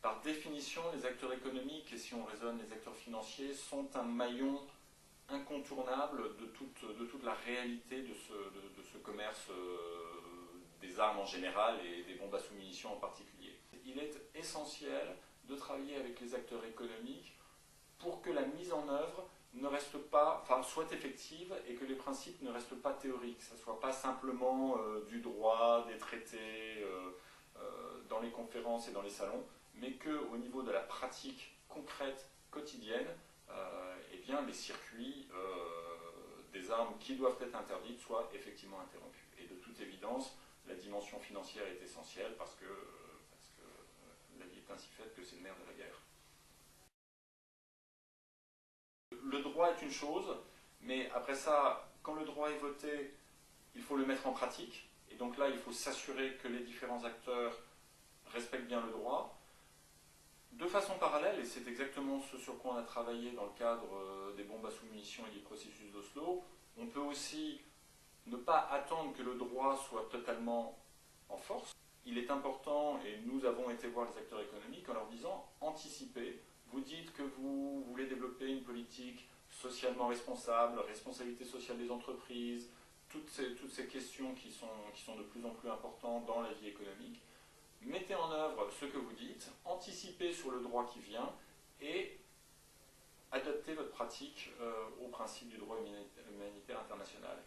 Par définition, les acteurs économiques, et si on raisonne les acteurs financiers, sont un maillon incontournable de toute la réalité de ce commerce des armes en général et des bombes à sous-munitions en particulier. Il est essentiel de travailler avec les acteurs économiques pour que la mise en œuvre ne reste pas, soit effective et que les principes ne restent pas théoriques, que ce ne soit pas simplement du droit, des traités, dans les conférences et dans les salons, mais qu'au niveau de la pratique concrète, quotidienne, eh bien, les circuits des armes qui doivent être interdites soient effectivement interrompus. Et de toute évidence, la dimension financière est essentielle parce que la vie est ainsi faite que c'est le nerf de la guerre. Le droit est une chose, mais après ça, quand le droit est voté, il faut le mettre en pratique. Et donc là, il faut s'assurer que les différents acteurs respectent bien le droit. De façon parallèle, et c'est exactement ce sur quoi on a travaillé dans le cadre des bombes à sous-munitions et du processus d'Oslo, on peut aussi ne pas attendre que le droit soit totalement en force. Il est important, et nous avons été voir les acteurs économiques en leur disant anticipez. Vous dites que vous voulez développer une politique socialement responsable, responsabilité sociale des entreprises, toutes ces questions qui sont de plus en plus importantes dans la vie économique. Mettez en œuvre ce que vous dites, anticipez sur le droit qui vient et adaptez votre pratique aux principes du droit humanitaire international.